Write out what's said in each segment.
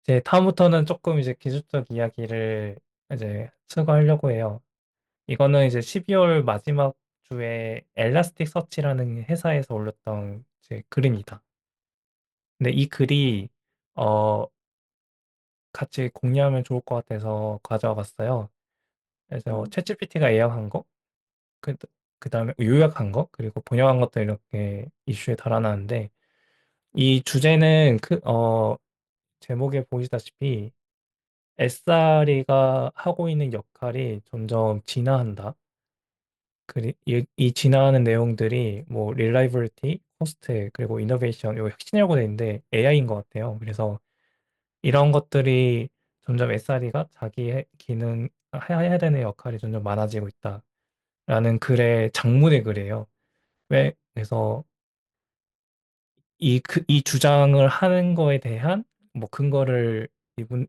이제 다음부터는 조금 이제 기술적 이야기를 이제 추가하려고 해요. 이거는 이제 12월 마지막 주에 엘라스틱 서치라는 회사에서 올렸던 이제 글입니다. 근데 이 글이 어 같이 공유하면 좋을 것 같아서 가져와 봤어요. 그래서 음, 챗GPT가 예약한 거, 그, 그다음에 요약한 거, 그리고 번역한 것도 이렇게 이슈에 달아놨는데 이 주제는 제목에 보시다시피 SRE가 하고 있는 역할이 점점 진화한다. 이 진화하는 내용들이 뭐 릴라이블리티, 코스트, 그리고 이노베이션, 이거 혁신이라고 돼 있는데 AI인 것 같아요. 그래서 이런 것들이 점점 SRE가 자기 기능 해야 되는 역할이 점점 많아지고 있다라는 글의 장문의 글이에요. 그래서 이 주장을 하는 거에 대한 뭐 근거를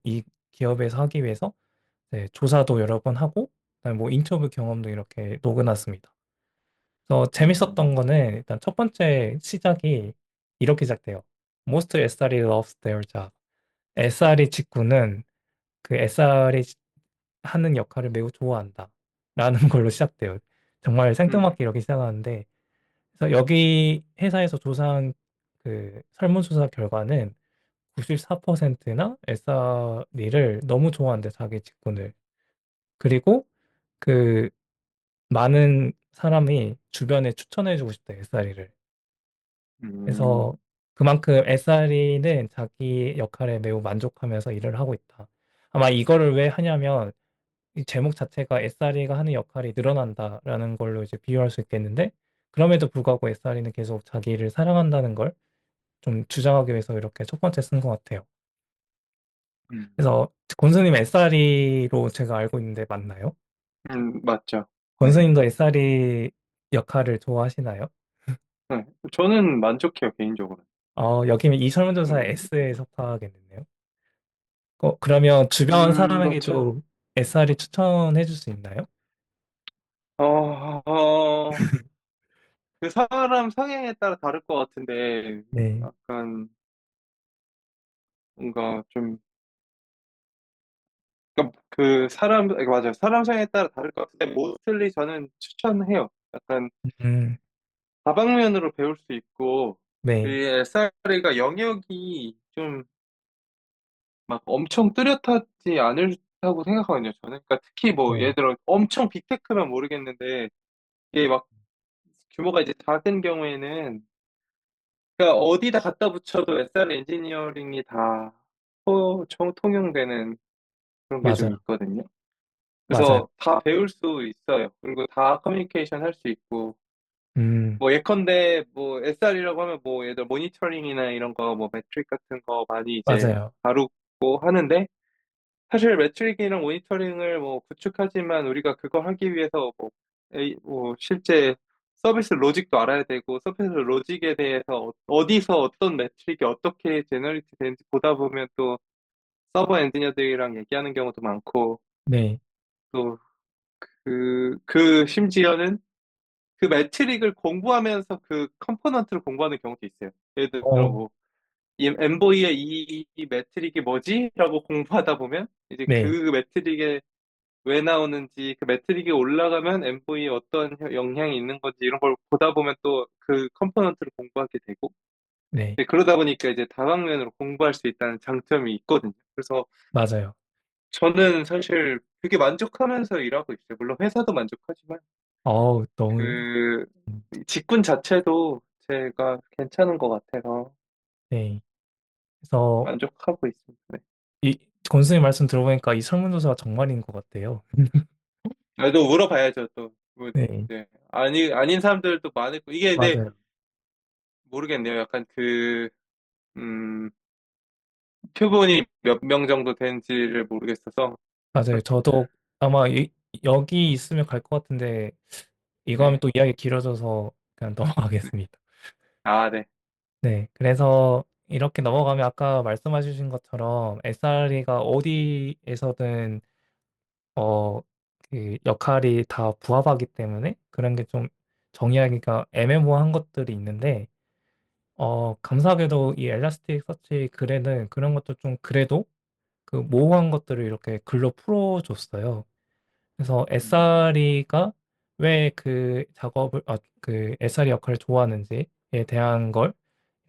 이 기업에서 하기 위해서 네, 조사도 여러 번 하고 그다음에 뭐 인터뷰 경험도 이렇게 녹여놨습니다. 그래서 재밌었던 음, 거는 일단 첫 번째 시작이 이렇게 시작돼요. Most SRE loves their job. SRE 직구는 그 SRE 하는 역할을 매우 좋아한다. 라는 걸로 시작돼요. 정말 음, 생뚱맞게 이렇게 시작하는데 그래서 여기 회사에서 조사한 그 설문조사 결과는 94%나 SRE를 너무 좋아한대, 자기 직군을. 그리고 그 많은 사람이 주변에 추천해주고 싶대, SRE를. 그래서 음, 그만큼 SRE는 자기 역할에 매우 만족하면서 일을 하고 있다. 아마 이거를 왜 하냐면 이 제목 자체가 SRE가 하는 역할이 늘어난다라는 걸로 이제 비유할 수 있겠는데 그럼에도 불구하고 SRE는 계속 자기 일을 사랑한다는 걸 좀 주장하기 위해서 이렇게 첫 번째 쓴 것 같아요. 음, 그래서 권수님 SRE로 제가 알고 있는데 맞나요? 맞죠. 네. 권수님도 SRE 역할을 좋아하시나요? 네. 저는 만족해요, 개인적으로. 여기면 이 설문조사의 음, S에 속하겠네요. 그러면 주변 그렇죠. 사람에게도 SRE 추천해 줄 수 있나요? 어, 어, 그 사람 성향에 따라 다를 것 같은데, 네. 약간, 뭔가 좀, 그러니까 그 사람, 맞아요. 사람 성향에 따라 다를 것 같은데, 모슬리 저는 추천해요. 약간, 음, 다방면으로 배울 수 있고, 그 네. SRE가 영역이 좀 막 엄청 뚜렷하지 않다고 생각하거든요, 저는. 그러니까 특히 뭐, 예를 어, 들어 엄청 빅테크면 모르겠는데, 이게 막 규모가 이제 작은 경우에는, 그러니까 어디다 갖다 붙여도 SR 엔지니어링이 다 통용되는 그런 게 좀 맞아요. 있거든요. 맞아요. 그래서 다 배울 수 있어요. 그리고 다 커뮤니케이션 할 수 있고, 음, 뭐 예컨대 뭐 SR이라고 하면 뭐 예를 들어 모니터링이나 이런 거 뭐 매트릭 같은 거 많이 이제 맞아요. 다루고 하는데 사실 매트릭이랑 모니터링을 뭐 구축하지만 우리가 그거 하기 위해서 뭐 실제 서비스 로직도 알아야 되고 서비스 로직에 대해서 어디서 어떤 매트릭이 어떻게 제너레이트 되는지 보다 보면 또 서버 엔지니어들이랑 얘기하는 경우도 많고 네. 또 심지어는 그 매트릭을 공부하면서 그 컴포넌트를 공부하는 경우도 있어요. 예를 들어 어, 뭐 이 엠보이의 이 매트릭이 뭐지? 라고 공부하다 보면 이제 그 네. 매트릭의 왜 나오는지, 그 매트릭이 올라가면 엠보이에 어떤 영향이 있는 건지 이런 걸 보다 보면 또 그 컴포넌트를 공부하게 되고, 네. 네, 그러다 보니까 이제 다방면으로 공부할 수 있다는 장점이 있거든요. 그래서 맞아요. 저는 사실 되게 만족하면서 일하고 있어요. 물론 회사도 만족하지만, 너무, 그 직군 자체도 제가 괜찮은 것 같아서 네. 그래서 만족하고 있습니다. 네. 이 권수님 말씀 들어보니까 이 설문조사가 정말인 것 같아요. 아, 또 물어봐야죠, 또. 뭐, 네. 네. 아닌 사람들도 많고, 이게 근데 맞아요. 모르겠네요. 약간 음, 표본이 몇 명 정도 되는지를 모르겠어서. 맞아요. 저도 아마 여기 있으면 갈 것 같은데 이거 하면 네. 또 이야기 길어져서 그냥 넘어가겠습니다. 아, 네. 네, 그래서 이렇게 넘어가면 아까 말씀해 주신 것처럼 SRE가 어디에서든 어, 그 역할이 다 부합하기 때문에 그런 게 좀 정의하기가 애매모호한 것들이 있는데 감사하게도 이 엘라스틱 서치 글에는 그런 것도 좀 그래도 그 모호한 것들을 이렇게 글로 풀어줬어요. 그래서 음, SRE가 왜 그 작업을, 그 SRE 역할을 좋아하는지에 대한 걸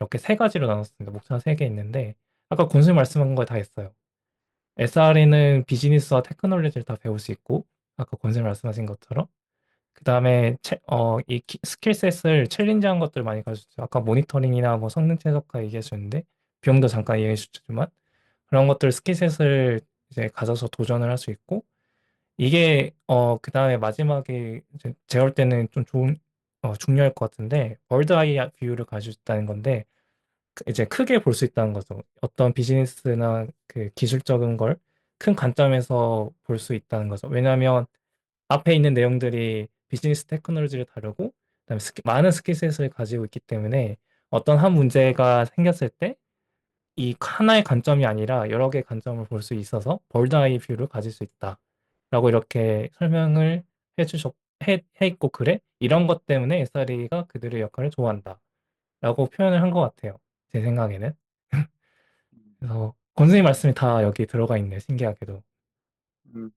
이렇게 세 가지로 나눴습니다. 목차가 세 개 있는데, 아까 군수님 말씀한 거 다 했어요. SRE는 비즈니스와 테크놀로지를 다 배울 수 있고, 아까 권수님 말씀하신 것처럼, 그 다음에 스킬셋을 챌린지한 것들 많이 가르쳐주죠. 아까 모니터링이나 뭐 성능 최적화 얘기해 주셨는데, 비용도 잠깐 얘기해 주셨지만, 그런 것들 스킬셋을 이제 가져서 도전을 할 수 있고, 이게 그 다음에 마지막에 이제 제가 볼 때는 좀 중요할 것 같은데 월드 아이 뷰를 가지고 있다는 건데 이제 크게 볼 수 있다는 거죠. 어떤 비즈니스나 그 기술적인 걸 큰 관점에서 볼 수 있다는 거죠. 왜냐하면 앞에 있는 내용들이 비즈니스 테크놀로지를 다루고 그다음에 많은 스킬셋을 가지고 있기 때문에 어떤 한 문제가 생겼을 때 이 하나의 관점이 아니라 여러 개의 관점을 볼 수 있어서 벌드 아이 뷰를 가질 수 있다. 라고 이렇게 설명을 해 있고 그래? 이런 것 때문에 SRE가 그들의 역할을 좋아한다. 라고 표현을 한 것 같아요. 제 생각에는. 그래서 권선생님 말씀이 다 여기 들어가 있네요. 신기하게도.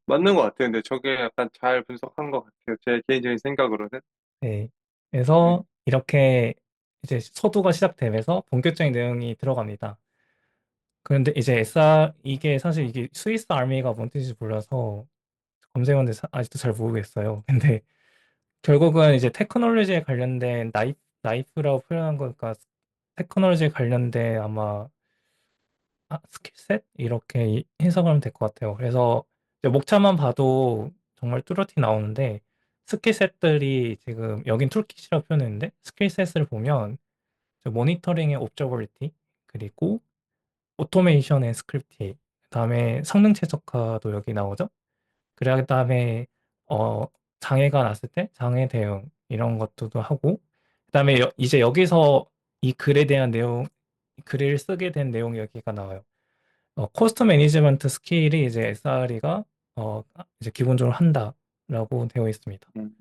맞는 것 같아요. 근데 저게 약간 잘 분석한 것 같아요. 제 개인적인 생각으로는. 네. 네. 그래서 이렇게 이제 서두가 시작되면서 본격적인 내용이 들어갑니다. 그런데 이제 이게 사실 이게 스위스 아미가 뭔 뜻인지 몰라서 검색했는데 아직도 잘 모르겠어요. 근데 결국은 이제 테크놀로지에 관련된 나이프라고 표현한 거니까 테크놀로지에 관련된 아마 스킬셋? 이렇게 해석을 하면 될 것 같아요. 그래서 이제 목차만 봐도 정말 뚜렷이 나오는데 스킬셋들이 지금 여긴 툴킷이라고 표현했는데 스킬셋을 보면 모니터링의 옵저버리티 그리고 오토메이션의 스크립팅 그다음에 성능 최적화도 여기 나오죠. 그래 그다음에 어 장애가 났을 때 장애 대응 이런 것도 하고 그다음에 이제 여기서 이 글에 대한 내용 글을 쓰게 된 내용이 여기가 나와요. 코스트 매니지먼트 스킬이 이제 SRE가 이제 기본적으로 한다라고 되어 있습니다. 음,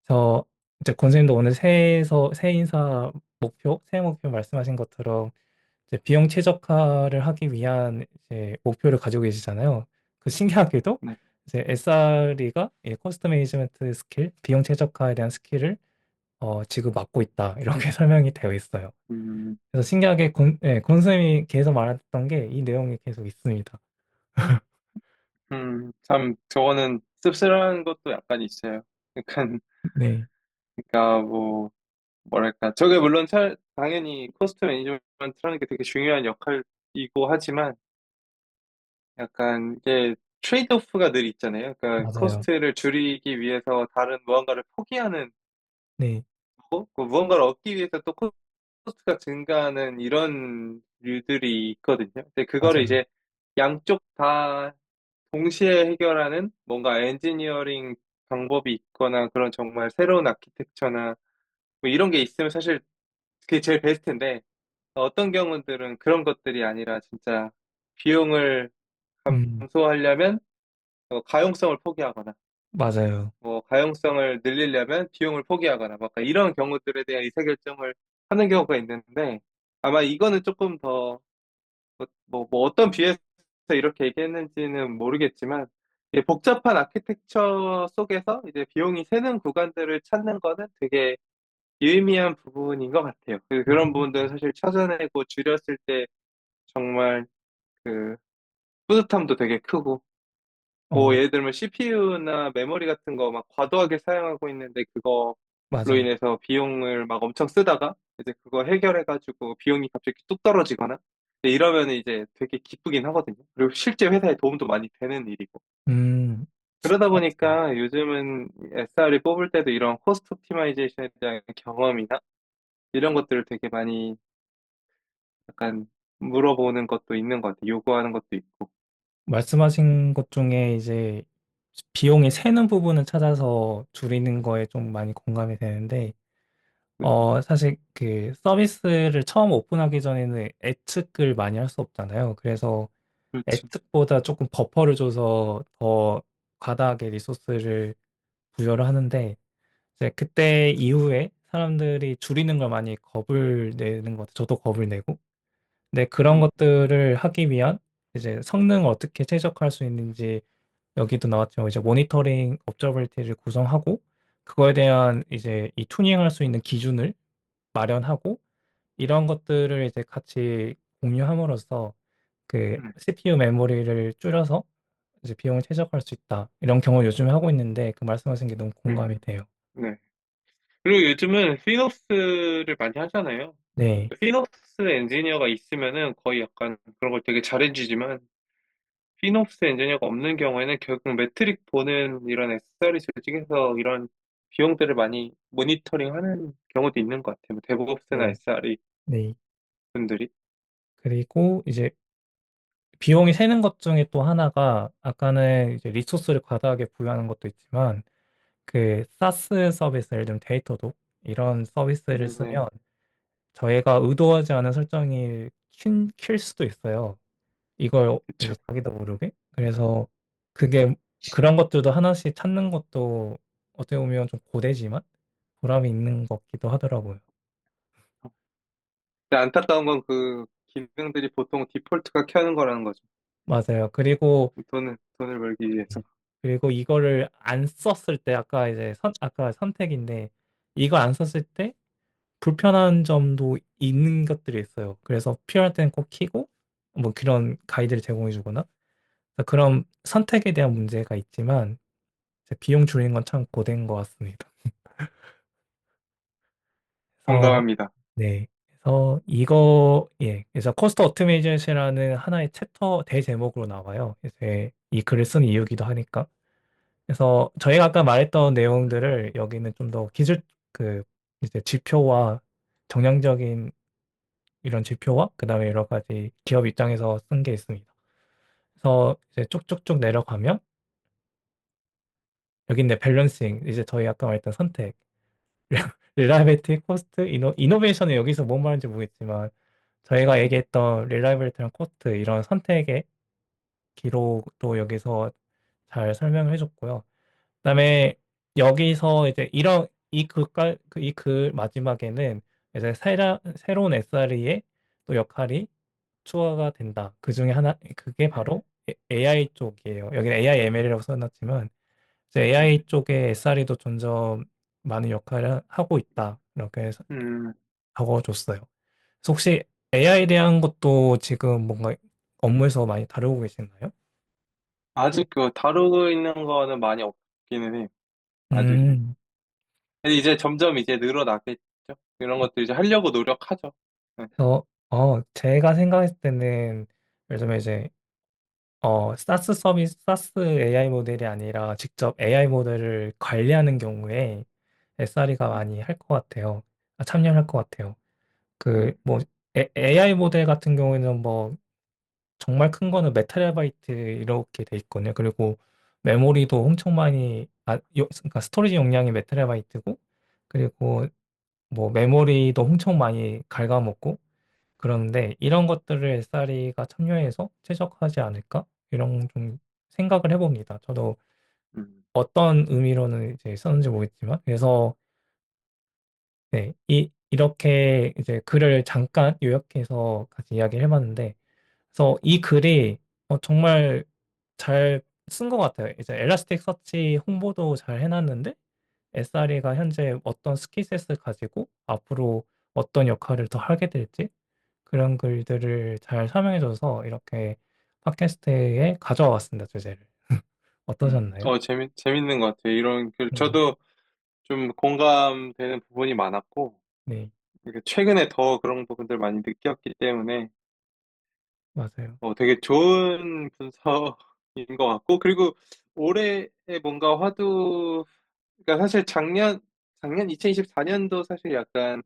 저 이제 권생님도 오늘 새 인사 새해 목표 말씀하신 것처럼 이제 비용 최적화를 하기 위한 이제 목표를 가지고 계시잖아요. 그 신기하게도 네. 이제 SRE가 코스트 매니지먼트 스킬, 비용 최적화에 대한 스킬을 지금 맡고 있다. 이렇게 설명이 되어 있어요. 음, 그래서 신기하게 선생님이 계속 말했던 게 이 내용이 계속 있습니다. 참, 저거는 씁쓸한 것도 약간 있어요. 약간, 네, 그러니까 뭐, 뭐랄까. 저게 물론 당연히 코스트 매니지먼트라는 게 되게 중요한 역할이고 하지만 약간 이게 트레이드 오프가 늘 있잖아요. 그러니까 맞아요. 코스트를 줄이기 위해서 다른 무언가를 포기하는 네, 거고, 그 무언가를 얻기 위해서 또 코스트가 증가하는 이런 일들이 있거든요. 근데 그거를 맞아요. 이제 양쪽 다 동시에 해결하는 뭔가 엔지니어링 방법이 있거나 그런 정말 새로운 아키텍처나 뭐 이런 게 있으면 사실 그게 제일 베스트인데 어떤 경우들은 그런 것들이 아니라 진짜 비용을 음, 감소하려면 가용성을 포기하거나 맞아요. 뭐 가용성을 늘리려면 비용을 포기하거나 막 이런 경우들에 대한 의사결정을 하는 경우가 있는데 아마 이거는 조금 더 뭐 어떤 비에서 이렇게 얘기했는지는 모르겠지만 이게 복잡한 아키텍처 속에서 이제 비용이 새는 구간들을 찾는 거는 되게 유의미한 부분인 것 같아요. 그런 부분들은 사실 찾아내고 줄였을 때 정말 그 뿌듯함도 되게 크고 뭐 어, 예를 들면 CPU나 메모리 같은 거 막 과도하게 사용하고 있는데 그거로 맞아요. 인해서 비용을 막 엄청 쓰다가 이제 그거 해결해가지고 비용이 갑자기 뚝 떨어지거나 이러면 이제 되게 기쁘긴 하거든요. 그리고 실제 회사에 도움도 많이 되는 일이고. 음, 그러다 맞아요. 보니까 요즘은 SR이 뽑을 때도 이런 코스트 옵티마이제이션에 대한 경험이나 이런 것들을 되게 많이 약간 물어보는 것도 있는 것 같아요. 요구하는 것도 있고. 말씀하신 것 중에 이제 비용이 새는 부분을 찾아서 줄이는 거에 좀 많이 공감이 되는데, 사실 그 서비스를 처음 오픈하기 전에는 예측을 많이 할 수 없잖아요. 그래서 그렇죠. 예측보다 조금 버퍼를 줘서 더 과다하게 리소스를 부여를 하는데, 이제 그때 이후에 사람들이 줄이는 걸 많이 겁을 내는 것 같아요. 저도 겁을 내고. 네, 그런 음, 것들을 하기 위한 이제 성능을 어떻게 최적화할 수 있는지 여기도 나왔지만 이제 모니터링 업저버빌리티를 구성하고 그거에 대한 이제 이 투닝할 수 있는 기준을 마련하고 이런 것들을 이제 같이 공유함으로써 그 음, CPU 메모리를 줄여서 이제 비용을 최적화할 수 있다. 이런 경험을 요즘에 하고 있는데 그 말씀하신 게 너무 공감이 음, 돼요. 네. 그리고 요즘은 피노스를 많이 하잖아요. 네, 피노스 엔지니어가 있으면은 거의 약간 그런 걸 되게 잘해주지만 피노스 엔지니어가 없는 경우에는 결국 매트릭 보는 이런 SRE 조직에서 이런 비용들을 많이 모니터링하는 경우도 있는 것 같아요. 데브옵스나 네, SRE 네. 분들이. 그리고 이제 비용이 새는 것 중에 또 하나가 아까는 이제 리소스를 과다하게 부여하는 것도 있지만 그 사스 서비스, 예를 들면 데이터도 이런 서비스를 네, 쓰면 저희가 의도하지 않은 설정이 킬 수도 있어요. 이걸 이제 그쵸. 자기도 모르게. 그래서 그게 그런 것들도 하나씩 찾는 것도 어떻게 보면 좀 고되지만 보람이 있는 것 같기도 하더라고요. 근데 안타까운 건 그 기능들이 보통 디폴트가 켜는 거라는 거죠. 맞아요. 그리고 돈을 벌기 위해서. 그리고 이거를 안 썼을 때 아까 선택인데 이거 안 썼을 때 불편한 점도 있는 것들이 있어요. 그래서 필요할 때는 꼭 키고 뭐 그런 가이드를 제공해 주거나 그런 선택에 대한 문제가 있지만 비용 줄이는 건 참 고된 것 같습니다. 그래서 공감합니다. 네. 그래서 이거 예. 그래서 코스트 오토메이션이라는 하나의 챕터 대제목으로 나와요. 이제 이 글을 쓴 이유기도 하니까. 그래서 저희가 아까 말했던 내용들을 여기는 좀 더 기술 그 이제 지표와 정량적인 이런 지표와 그다음에 여러 가지 기업 입장에서 쓴 게 있습니다. 그래서 이제 쭉쭉쭉 내려가면 여기 있네 밸런싱 이제 저희 아까 말했던 선택 릴라이빌티 코스트 이노베이션은 여기서 뭔 말인지 모르겠지만 저희가 얘기했던 릴라이빌티랑 코스트 이런 선택의 기록도 여기서 잘 설명을 해줬고요. 그다음에 여기서 이제 이런 이 글 마지막에는 이제 새로운 SRE의 또 역할이 추가가 된다. 그 중에 하나 그게 바로 AI 쪽이에요. 여기는 AI ML이라고 써놨지만 이제 AI 쪽에 SRE도 점점 많은 역할을 하고 있다. 이렇게 해서 음, 적어줬어요. 그래서 혹시 AI에 대한 것도 지금 뭔가 업무에서 많이 다루고 계신가요? 아직 그 다루고 있는 거는 많이 없기는 해요. 아직은. 음, 근데 이제 점점 이제 늘어나겠죠. 이런 것도 이제 하려고 노력하죠. 네. 제가 생각했을 때는 요즘에 이제 사스 AI 모델이 아니라 직접 AI 모델을 관리하는 경우에 SRE가 많이 할 것 같아요. 참여를 할 것 같아요. 그, 음, 뭐, AI 모델 같은 경우에는 뭐, 정말 큰 거는 메타바이트 이렇게 돼 있거든요. 그리고 메모리도 엄청 많이, 그러니까 스토리지 용량이 메타바이트고, 그리고 뭐, 메모리도 엄청 많이 갉아먹고, 그런데 이런 것들을 SRE가 참여해서 최적화하지 않을까? 이런 좀 생각을 해봅니다. 저도 음. 어떤 의미로는 이제 썼는지 모르겠지만, 그래서 네, 이렇게 이제 글을 잠깐 요약해서 같이 이야기를 해봤는데, 그래서 이 글이 정말 잘 쓴 것 같아요. 이제 엘라스틱 서치 홍보도 잘 해놨는데, SRE가 현재 어떤 스킬셋을 가지고 앞으로 어떤 역할을 더 하게 될지 그런 글들을 잘 설명해줘서 이렇게 팟캐스트에 가져와 왔습니다, 주제를. 어떠셨나요? 재밌는 것 같아요. 네, 저도 좀 공감되는 부분이 많았고, 네, 이렇게 최근에 더 그런 부분들 많이 느꼈기 때문에, 맞아요. 되게 좋은 분석인 것 같고, 그리고 올해의 뭔가 그러니까 사실 작년 2024년도 사실 약간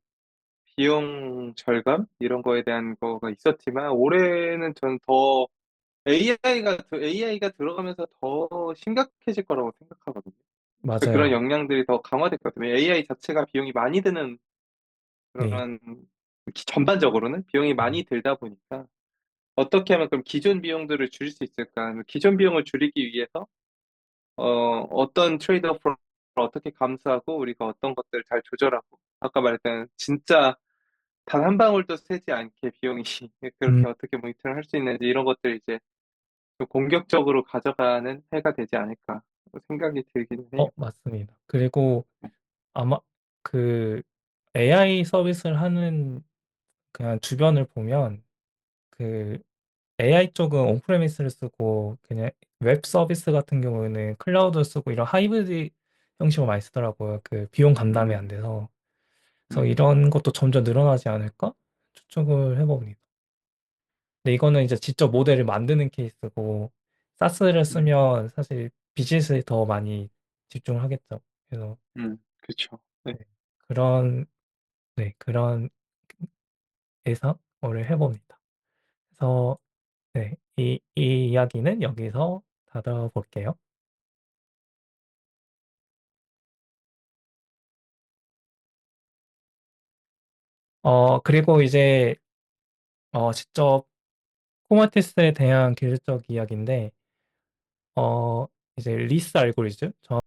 비용 절감? 이런 거에 대한 거가 있었지만, 올해는 전 더 AI가 들어가면서 더 심각해질 거라고 생각하거든요. 그런 맞아요. 역량들이 더 강화됐거든요. AI 자체가 비용이 많이 드는 네, 그런, 전반적으로는 비용이 많이 들다 보니까, 어떻게 하면 그럼 기존 비용들을 줄일 수 있을까? 기존 비용을 줄이기 위해서, 어떤 트레이드오프를 어떻게 감수하고, 우리가 어떤 것들을 잘 조절하고, 아까 말했던 진짜 단 한 방울도 새지 않게 비용이 음, 그렇게 어떻게 모니터링 할 수 있는지 이런 것들 이제 좀 공격적으로 가져가는 해가 되지 않을까 생각이 들기는 해요. 맞습니다. 그리고 아마 그 AI 서비스를 하는 그냥 주변을 보면 그 AI 쪽은 온프레미스를 쓰고 그냥 웹 서비스 같은 경우에는 클라우드 쓰고 이런 하이브리드 형식으로 많이 쓰더라고요. 그 비용 감당이 안 음, 돼서. 그래서 음, 이런 것도 점점 늘어나지 않을까 추측을 해봅니다. 근데 이거는 이제 직접 모델을 만드는 케이스고 사스를 음, 쓰면 사실 비즈니스에 더 많이 집중을 하겠죠. 그래서 그쵸. 네, 네, 그런 그런 예상을 해봅니다. 그래서 이 이야기는 여기서 닫아볼게요. 그리고 이제 직접 코마티스에 대한 기술적 이야기인데 어, 이제 리스 알고리즘